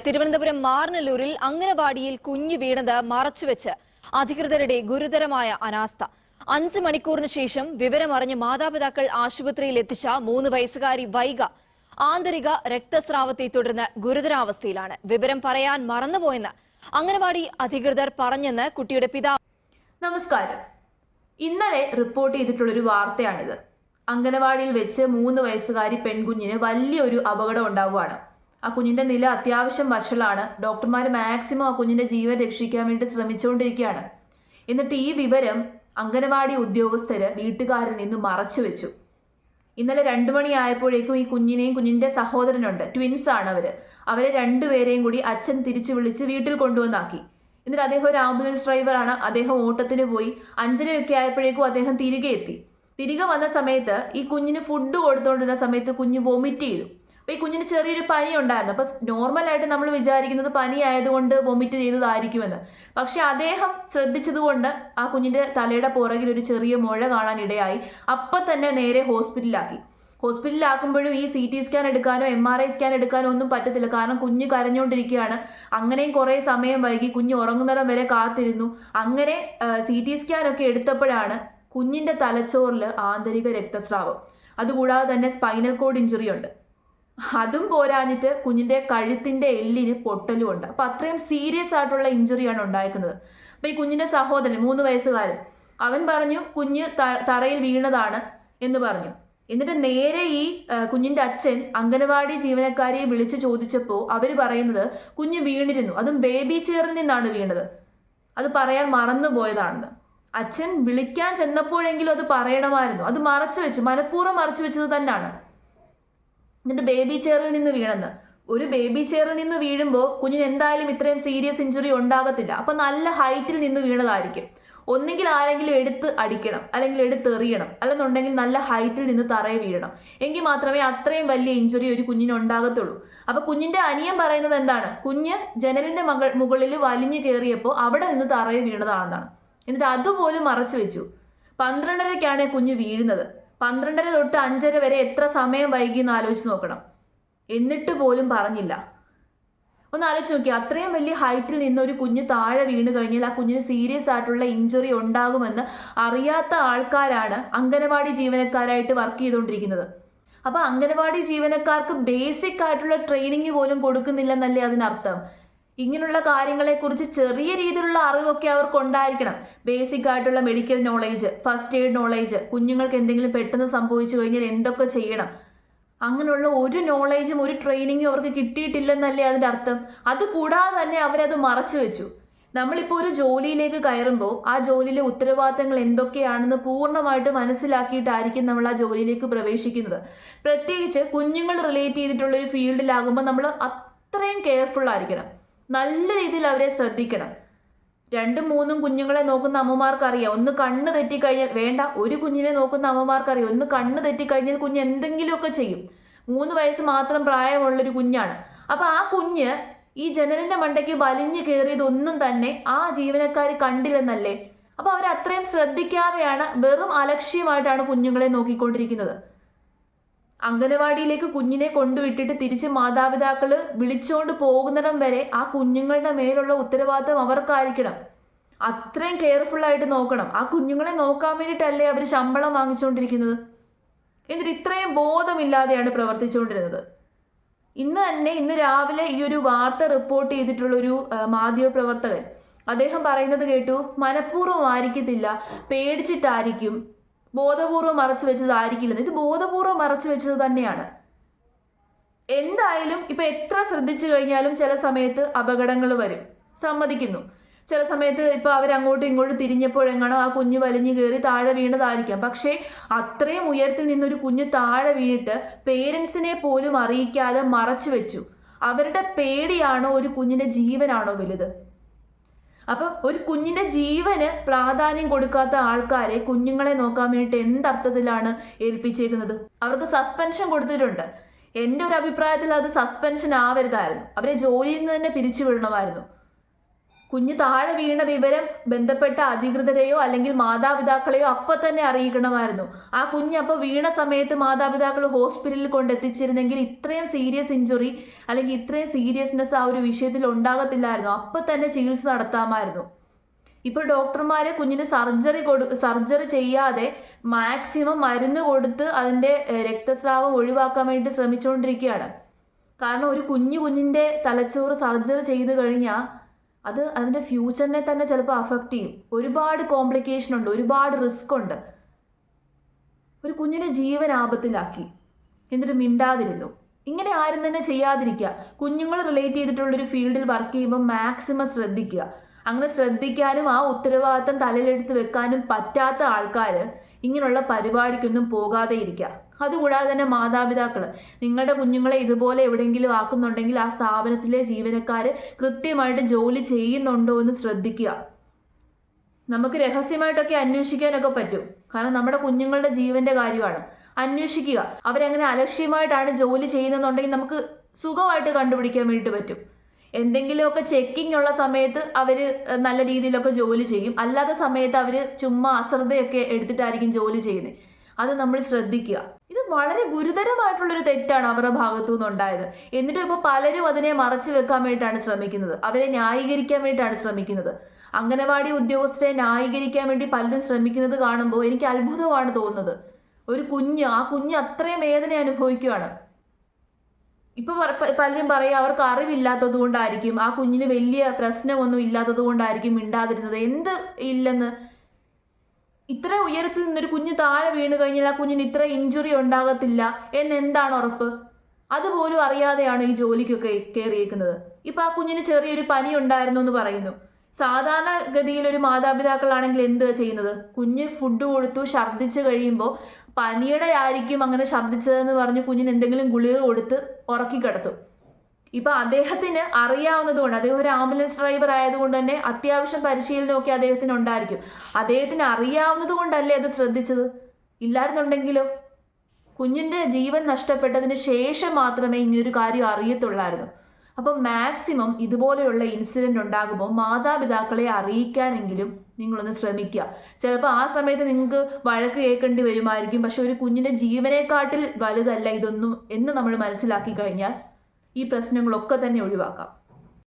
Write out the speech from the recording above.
തിരുവനന്തപുരം മാർനല്ലൂരിൽ അംഗനവാടിയിൽ കുഞ്ഞു വീണത് മറച്ചുവെച്ച് അധികൃതരുടെ ഗുരുതരമായ അനാസ്ഥ. 5 മണിക്കൂറിന് ശേഷം വിവരമറിഞ്ഞ് മാതാപിതാക്കൾ ആശുപത്രിയിൽ എത്തിച്ച 3 വയസ്സുകാരി വൈഗ ആന്തരിക രക്തസ്രാവത്തെ തുടർന്ന് ഗുരുതരാവസ്ഥയിലാണ്. വിവരം പറയാൻ മറന്നുപോയെന്ന് അംഗനവാടി അധികൃതർ പറഞ്ഞെന്ന് കുട്ടിയുടെ പിതാവ്. നമസ്കാരം. ഇന്നലെ റിപ്പോർട്ട് ചെയ്തിട്ടുള്ളൊരു വാർത്തയാണിത്. അംഗനവാടിയിൽ വെച്ച് 3 വയസ്സുകാരി പെൺകുഞ്ഞിന് വലിയൊരു അപകടം ഉണ്ടാവുകയാണ്. ആ കുഞ്ഞിന്റെ നില അത്യാവശ്യം വഷളാണ്. ഡോക്ടർമാർ മാക്സിമം ആ കുഞ്ഞിന്റെ ജീവൻ രക്ഷിക്കാൻ വേണ്ടി ശ്രമിച്ചുകൊണ്ടിരിക്കുകയാണ്. എന്നിട്ട് ഈ വിവരം അംഗനവാടി ഉദ്യോഗസ്ഥര് വീട്ടുകാരിൽ നിന്ന് മറച്ചു വെച്ചു. ഇന്നലെ 2 മണിയായപ്പോഴേക്കും ഈ കുഞ്ഞിനെയും കുഞ്ഞിന്റെ സഹോദരനുണ്ട്, ട്വിൻസ് ആണ് അവരെ രണ്ടുപേരെയും കൂടി അച്ഛൻ തിരിച്ചു വിളിച്ച് വീട്ടിൽ കൊണ്ടുവന്നാക്കി. എന്നിട്ട് അദ്ദേഹം ഒരു ആംബുലൻസ് ഡ്രൈവറാണ്. അദ്ദേഹം ഓട്ടത്തിന് പോയി. 5:30 ആയപ്പോഴേക്കും അദ്ദേഹം തിരികെ വന്ന സമയത്ത് ഈ കുഞ്ഞിന് ഫുഡ് കൊടുത്തുകൊണ്ടിരുന്ന സമയത്ത് കുഞ്ഞ് വൊമിറ്റ് ചെയ്തു. അപ്പോൾ ഈ കുഞ്ഞിന് ചെറിയൊരു പനി ഉണ്ടായിരുന്നു. അപ്പോൾ നോർമലായിട്ട് നമ്മൾ വിചാരിക്കുന്നത് പനി ആയതുകൊണ്ട് വൊമിറ്റ് ചെയ്തതായിരിക്കുമെന്ന്. പക്ഷെ അദ്ദേഹം ശ്രദ്ധിച്ചതുകൊണ്ട് ആ കുഞ്ഞിന്റെ തലയുടെ പുറകിൽ ഒരു ചെറിയ മുഴ കാണാൻ ഇടയായി. അപ്പം തന്നെ നേരെ ഹോസ്പിറ്റലിലാക്കുമ്പോഴും ഈ CT സ്കാൻ എടുക്കാനോ MRI സ്കാൻ എടുക്കാനോ ഒന്നും പറ്റത്തില്ല. കാരണം കുഞ്ഞ് കരഞ്ഞുകൊണ്ടിരിക്കുകയാണ്. അങ്ങനെയും കുറേ സമയം വൈകി. കുഞ്ഞ് ഉറങ്ങുന്നിടം വരെ കാത്തിരുന്നു. അങ്ങനെ CT സ്കാൻ ഒക്കെ എടുത്തപ്പോഴാണ് കുഞ്ഞിന്റെ തലച്ചോറിൽ ആന്തരിക രക്തസ്രാവം. അതുകൂടാതെ തന്നെ സ്പൈനൽ കോഡ് ഇഞ്ചുറി ഉണ്ട്. അതും പോരാഞ്ഞിട്ട് കുഞ്ഞിന്റെ കഴുത്തിന്റെ എല്ലിന് പൊട്ടലും ഉണ്ട്. അപ്പൊ അത്രയും സീരിയസ് ആയിട്ടുള്ള ഇഞ്ചുറിയാണ് ഉണ്ടായിരിക്കുന്നത്. അപ്പൊ ഈ കുഞ്ഞിന്റെ സഹോദരൻ 3 വയസ്സുകാരൻ അവൻ പറഞ്ഞു കുഞ്ഞ് തറയിൽ വീണതാണ് എന്ന് പറഞ്ഞു. എന്നിട്ട് നേരെ ഈ കുഞ്ഞിന്റെ അച്ഛൻ അംഗനവാടി ജീവനക്കാരിയെ വിളിച്ച് ചോദിച്ചപ്പോൾ അവര് പറയുന്നത് കുഞ്ഞ് വീണിരുന്നു, അതും ബേബി ചെയറിൽ നിന്നാണ് വീണത്, അത് പറയാൻ മറന്നുപോയതാണെന്ന്. അച്ഛൻ വിളിക്കാൻ ചെന്നപ്പോഴെങ്കിലും അത് പറയണമായിരുന്നു. അത് മനഃപൂർവ്വം മറച്ചു വെച്ചത് തന്നെയാണ്. എന്നിട്ട് ബേബി ചെയറിൽ നിന്ന് വീണെന്ന്. ഒരു ബേബി ചെയറിൽ നിന്ന് വീഴുമ്പോൾ കുഞ്ഞിന് എന്തായാലും ഇത്രയും സീരിയസ് ഇഞ്ചുറി ഉണ്ടാകത്തില്ല. അപ്പം നല്ല ഹൈറ്റിൽ നിന്ന് വീണതായിരിക്കും. ഒന്നെങ്കിൽ ആരെങ്കിലും എടുത്ത് അടിക്കണം, അല്ലെങ്കിൽ എടുത്തെറിയണം, അല്ലെന്നുണ്ടെങ്കിൽ നല്ല ഹൈറ്റിൽ നിന്ന് തറയെ വീഴണം. എങ്കിൽ മാത്രമേ അത്രയും വലിയ ഇഞ്ചുറി ഒരു കുഞ്ഞിന് ഉണ്ടാകത്തുള്ളൂ. അപ്പൊ കുഞ്ഞിന്റെ അനിയൻ പറയുന്നത് എന്താണ്? കുഞ്ഞ് ജനലിന്റെ മുകളിൽ വലിഞ്ഞു കയറിയപ്പോൾ അവിടെ നിന്ന് തറയെ വീണതാണെന്നാണ്. എന്നിട്ട് അതുപോലും മറച്ചു വെച്ചു. 12:30-ക്കാണ് കുഞ്ഞ് വീഴുന്നത്. 12:30 തൊട്ട് 5:30 വരെ എത്ര സമയം വൈകി എന്ന് ആലോചിച്ച് നോക്കണം. എന്നിട്ട് പോലും പറഞ്ഞില്ല. ഒന്ന് ആലോചിച്ച് നോക്കി. അത്രയും വലിയ ഹൈറ്റിൽ നിന്ന് ഒരു കുഞ്ഞ് താഴെ വീണ് കഴിഞ്ഞാൽ ആ കുഞ്ഞിന് സീരിയസ് ആയിട്ടുള്ള ഇഞ്ചുറി ഉണ്ടാകുമെന്ന് അറിയാത്ത ആൾക്കാരാണ് അംഗനവാടി ജീവനക്കാരായിട്ട് വർക്ക് ചെയ്തുകൊണ്ടിരിക്കുന്നത്. അപ്പൊ അംഗനവാടി ജീവനക്കാർക്ക് ബേസിക് ആയിട്ടുള്ള ട്രെയിനിങ് പോലും കൊടുക്കുന്നില്ലെന്നല്ലേ അതിനർത്ഥം? ഇങ്ങനെയുള്ള കാര്യങ്ങളെക്കുറിച്ച് ചെറിയ രീതിയിലുള്ള അറിവൊക്കെ അവർക്ക് ഉണ്ടായിരിക്കണം. ബേസിക് ആയിട്ടുള്ള medical knowledge, first aid knowledge, കുഞ്ഞുങ്ങൾക്ക് എന്തെങ്കിലും പെട്ടെന്ന് സംഭവിച്ചു കഴിഞ്ഞാൽ എന്തൊക്കെ ചെയ്യണം, അങ്ങനെയുള്ള ഒരു നോളേജും ഒരു ട്രെയിനിങ്ങും അവർക്ക് കിട്ടിയിട്ടില്ലെന്നല്ലേ അതിൻ്റെ അർത്ഥം. അതുകൂടാതെ തന്നെ അവരത് മറച്ചു വെച്ചു. നമ്മളിപ്പോൾ ഒരു ജോലിയിലേക്ക് കയറുമ്പോൾ ആ ജോലിയിലെ ഉത്തരവാദിത്തങ്ങൾ എന്തൊക്കെയാണെന്ന് പൂർണ്ണമായിട്ട് മനസ്സിലാക്കിയിട്ടായിരിക്കും നമ്മൾ ആ ജോലിയിലേക്ക് പ്രവേശിക്കുന്നത്. പ്രത്യേകിച്ച് കുഞ്ഞുങ്ങൾ റിലേറ്റ് ചെയ്തിട്ടുള്ളൊരു ഫീൽഡിലാകുമ്പോൾ നമ്മൾ അത്രയും കെയർഫുൾ ആയിരിക്കണം. നല്ല രീതിയിൽ അവരെ ശ്രദ്ധിക്കണം. 2-3 കുഞ്ഞുങ്ങളെ നോക്കുന്ന അമ്മമാർക്കറിയാം, ഒന്ന് കണ്ണ് തെറ്റിക്കഴിഞ്ഞാൽ വേണ്ട. ഒരു കുഞ്ഞിനെ നോക്കുന്ന അമ്മമാർക്കറിയാം, ഒന്ന് കണ്ണ് തെറ്റിക്കഴിഞ്ഞാൽ കുഞ്ഞ് എന്തെങ്കിലുമൊക്കെ ചെയ്യും. 3 വയസ്സ് മാത്രം പ്രായമുള്ളൊരു കുഞ്ഞാണ്. അപ്പൊ ആ കുഞ്ഞ് ഈ ജനലിന്റെ മണ്ടയ്ക്ക് വലിഞ്ഞു കയറിയതൊന്നും തന്നെ ആ ജീവനക്കാർ കണ്ടില്ലെന്നല്ലേ? അപ്പൊ അവരത്രയും ശ്രദ്ധിക്കാതെയാണ്, വെറും അലക്ഷ്യമായിട്ടാണ് കുഞ്ഞുങ്ങളെ നോക്കിക്കൊണ്ടിരിക്കുന്നത്. അംഗനവാടിയിലേക്ക് കുഞ്ഞിനെ കൊണ്ടുവിട്ടിട്ട് തിരിച്ച് മാതാപിതാക്കള് വിളിച്ചുകൊണ്ട് പോകുന്നിടം വരെ ആ കുഞ്ഞുങ്ങളുടെ മേലുള്ള ഉത്തരവാദിത്തം അവർക്കായിരിക്കണം. അത്രയും കെയർഫുൾ ആയിട്ട് നോക്കണം. ആ കുഞ്ഞുങ്ങളെ നോക്കാൻ വേണ്ടിയിട്ടല്ലേ അവർ ശമ്പളം വാങ്ങിച്ചുകൊണ്ടിരിക്കുന്നത്. എന്നിട്ട് ഇത്രയും ബോധമില്ലാതെയാണ് പ്രവർത്തിച്ചുകൊണ്ടിരുന്നത്. ഇന്ന് രാവിലെ ഈ ഒരു വാർത്ത റിപ്പോർട്ട് ചെയ്തിട്ടുള്ളൊരു മാധ്യമപ്രവർത്തകൻ അദ്ദേഹം പറയുന്നത് കേട്ടു, മനഃപൂർവ്വം ആയിരിക്കത്തില്ല, പേടിച്ചിട്ടായിരിക്കും, ബോധപൂർവ്വം മറച്ചു വെച്ചതായിരിക്കില്ലെന്ന്. ഇത് ബോധപൂർവ്വം മറച്ചു വെച്ചത് തന്നെയാണ്. എന്തായാലും ഇപ്പൊ എത്ര ശ്രദ്ധിച്ചു കഴിഞ്ഞാലും ചില സമയത്ത് അപകടങ്ങൾ വരും, സമ്മതിക്കുന്നു. ചില സമയത്ത് ഇപ്പൊ അവരങ്ങോട്ടും ഇങ്ങോട്ടും തിരിഞ്ഞപ്പോഴെങ്ങാണോ ആ കുഞ്ഞ് വലിഞ്ഞു കയറി താഴെ വീണതായിരിക്കാം. പക്ഷേ അത്രയും ഉയരത്തിൽ നിന്നൊരു കുഞ്ഞ് താഴെ വീണിട്ട് പേരൻസിനെ പോലും അറിയിക്കാതെ മറച്ചു വെച്ചു. അവരുടെ പേടിയാണോ ഒരു കുഞ്ഞിന്റെ ജീവനാണോ വലുത്? അപ്പൊ ഒരു കുഞ്ഞിന്റെ ജീവന് പ്രാധാന്യം കൊടുക്കാത്ത ആൾക്കാരെ കുഞ്ഞുങ്ങളെ നോക്കാൻ വേണ്ടിയിട്ട് എന്തർത്ഥത്തിലാണ് ഏൽപ്പിച്ചേക്കുന്നത്? അവർക്ക് സസ്പെൻഷൻ കൊടുത്തിട്ടുണ്ട്. എൻ്റെ ഒരു അഭിപ്രായത്തിൽ അത് സസ്പെൻഷൻ ആവരുതായിരുന്നു. അവരെ ജോലിയിൽ നിന്ന് തന്നെ പിരിച്ചു വിടണമായിരുന്നു. കുഞ്ഞ് താഴെ വീണ വിവരം ബന്ധപ്പെട്ട അധികൃതരെയോ അല്ലെങ്കിൽ മാതാപിതാക്കളെയോ അപ്പം തന്നെ അറിയിക്കണമായിരുന്നു. ആ കുഞ്ഞ് അപ്പോൾ വീണ സമയത്ത് മാതാപിതാക്കൾ ഹോസ്പിറ്റലിൽ കൊണ്ടെത്തിച്ചിരുന്നെങ്കിൽ ഇത്രയും സീരിയസ് ഇഞ്ചുറി അല്ലെങ്കിൽ ഇത്രയും സീരിയസ്നെസ് ആ ഒരു വിഷയത്തിൽ ഉണ്ടാകത്തില്ലായിരുന്നു. അപ്പം തന്നെ ചികിത്സ നടത്താമായിരുന്നു. ഇപ്പോൾ ഡോക്ടർമാർ കുഞ്ഞിന് സർജറി ചെയ്യാതെ മാക്സിമം മരുന്ന് കൊടുത്ത് അതിൻ്റെ രക്തസ്രാവം ഒഴിവാക്കാൻ വേണ്ടി ശ്രമിച്ചുകൊണ്ടിരിക്കുകയാണ്. കാരണം ഒരു കുഞ്ഞിൻ്റെ തലച്ചോറ് സർജറി ചെയ്ത് കഴിഞ്ഞാൽ അത് അതിൻ്റെ ഫ്യൂച്ചറിനെ തന്നെ ചിലപ്പോൾ അഫക്റ്റ് ചെയ്യും. ഒരുപാട് കോംപ്ലിക്കേഷൻ ഉണ്ട്, ഒരുപാട് റിസ്ക് ഉണ്ട്. ഒരു കുഞ്ഞിനെ ജീവൻ ആപത്തിലാക്കി, എന്നിട്ട് മിണ്ടാതിരുന്നു. ഇങ്ങനെ ആരും തന്നെ ചെയ്യാതിരിക്കുക. കുഞ്ഞുങ്ങൾ റിലേറ്റ് ചെയ്തിട്ടുള്ളൊരു ഫീൽഡിൽ വർക്ക് ചെയ്യുമ്പോൾ മാക്സിമം ശ്രദ്ധിക്കുക. അങ്ങനെ ശ്രദ്ധിക്കാനും ആ ഉത്തരവാദിത്തം തലയിലെടുത്ത് വെക്കാനും പറ്റാത്ത ആൾക്കാർ ഇങ്ങനെയുള്ള പരിപാടിക്കൊന്നും പോകാതെ ഇരിക്കുക. അതുകൂടാതെ തന്നെ മാതാപിതാക്കൾ നിങ്ങളുടെ കുഞ്ഞുങ്ങളെ ഇതുപോലെ എവിടെയെങ്കിലും ആക്കുന്നുണ്ടെങ്കിൽ ആ സ്ഥാപനത്തിലെ ജീവനക്കാർ കൃത്യമായിട്ട് ജോലി ചെയ്യുന്നുണ്ടോ എന്ന് ശ്രദ്ധിക്കുക. നമുക്ക് രഹസ്യമായിട്ടൊക്കെ അന്വേഷിക്കാനൊക്കെ പറ്റും, കാരണം നമ്മുടെ കുഞ്ഞുങ്ങളുടെ ജീവന്റെ കാര്യമാണ്. അന്വേഷിക്കുക. അവരെങ്ങനെ അലക്ഷ്യമായിട്ടാണ് ജോലി ചെയ്യുന്നതെന്നുണ്ടെങ്കിൽ നമുക്ക് സുഖമായിട്ട് കണ്ടുപിടിക്കാൻ വേണ്ടിയിട്ട് പറ്റും. എന്തെങ്കിലുമൊക്കെ ചെക്കിംഗ് ഉള്ള സമയത്ത് അവർ നല്ല രീതിയിലൊക്കെ ജോലി ചെയ്യും, അല്ലാത്ത സമയത്ത് അവർ ചുമ്മാ അശ്രദ്ധയൊക്കെ എടുത്തിട്ടായിരിക്കും ജോലി ചെയ്യുന്നത്. അത് നമ്മൾ ശ്രദ്ധിക്കുക. ഇത് വളരെ ഗുരുതരമായിട്ടുള്ളൊരു തെറ്റാണ് അവരുടെ ഭാഗത്തു നിന്നുണ്ടായത്. എന്നിട്ടും ഇപ്പോൾ പലരും അതിനെ മറച്ചു വെക്കാൻ വേണ്ടിയിട്ടാണ് ശ്രമിക്കുന്നത്, അവരെ ന്യായീകരിക്കാൻ വേണ്ടിയിട്ടാണ് ശ്രമിക്കുന്നത്. അംഗനവാടി ഉദ്യോഗസ്ഥരെ ന്യായീകരിക്കാൻ വേണ്ടി പലരും ശ്രമിക്കുന്നത് കാണുമ്പോൾ എനിക്ക് അത്ഭുതമാണ് തോന്നുന്നത്. ഒരു ആ കുഞ്ഞ് അത്രയും വേദന അനുഭവിക്കുകയാണ്. ഇപ്പൊ പലരും പറയും അവർക്ക് അറിവില്ലാത്തത് കൊണ്ടായിരിക്കും, ആ കുഞ്ഞിന് വലിയ പ്രശ്നമൊന്നും ഇല്ലാത്തത് കൊണ്ടായിരിക്കും മിണ്ടാതിരുന്നത്. എന്ത് ഇല്ലെന്ന്, ഇത്ര ഉയരത്തിൽ നിന്നൊരു കുഞ്ഞ് താഴെ വീണ് കഴിഞ്ഞാൽ ആ കുഞ്ഞിന് ഇത്ര ഇഞ്ചുറി ഉണ്ടാകത്തില്ല എന്നെന്താണ് ഉറപ്പ്? അതുപോലും അറിയാതെയാണ് ഈ ജോലിക്കൊക്കെ കയറിയേക്കുന്നത്. ഇപ്പൊ ആ കുഞ്ഞിന് ചെറിയൊരു പനി ഉണ്ടായിരുന്നു എന്ന് പറയുന്നു. സാധാരണ ഗതിയിൽ ഒരു മാതാപിതാക്കളാണെങ്കിൽ എന്ത് ചെയ്യുന്നത്? കുഞ്ഞ് ഫുഡ് കൊടുത്തു ഛർദ്ദിച്ച് കഴിയുമ്പോൾ പനിയുടെ ആയിരിക്കും അങ്ങനെ ഛർദ്ദിച്ചതെന്ന് പറഞ്ഞ് കുഞ്ഞിന് എന്തെങ്കിലും ഗുളിക കൊടുത്ത് ഉറക്കി കിടത്തും. ഇപ്പൊ അദ്ദേഹത്തിന് അറിയാവുന്നതുകൊണ്ട്, അദ്ദേഹം ഒരു ആംബുലൻസ് ഡ്രൈവർ ആയതുകൊണ്ട് തന്നെ അത്യാവശ്യം പരിശീലനമൊക്കെ അദ്ദേഹത്തിന് ഉണ്ടായിരിക്കും. അദ്ദേഹത്തിന് അറിയാവുന്നത് കൊണ്ടല്ലേ അത് ശ്രദ്ധിച്ചത്? ഇല്ലായിരുന്നുണ്ടെങ്കിലോ? കുഞ്ഞിന്റെ ജീവൻ നഷ്ടപ്പെട്ടതിന് ശേഷം മാത്രമേ ഇങ്ങനൊരു കാര്യം അറിയത്തുള്ളായിരുന്നു. അപ്പം മാക്സിമം ഇതുപോലെയുള്ള ഇൻസിഡന്റ് ഉണ്ടാകുമ്പോൾ മാതാപിതാക്കളെ അറിയിക്കാനെങ്കിലും നിങ്ങളൊന്ന് ശ്രമിക്കുക. ചിലപ്പോൾ ആ സമയത്ത് നിങ്ങൾക്ക് വഴക്ക് കേൾക്കേണ്ടി വരുമായിരിക്കും, പക്ഷെ ഒരു കുഞ്ഞിൻ്റെ ജീവനെക്കാട്ടിൽ വലുതല്ല ഇതൊന്നും എന്ന് നമ്മൾ മനസ്സിലാക്കി കഴിഞ്ഞാൽ ഈ പ്രശ്നങ്ങളൊക്കെ തന്നെ ഒഴിവാക്കാം.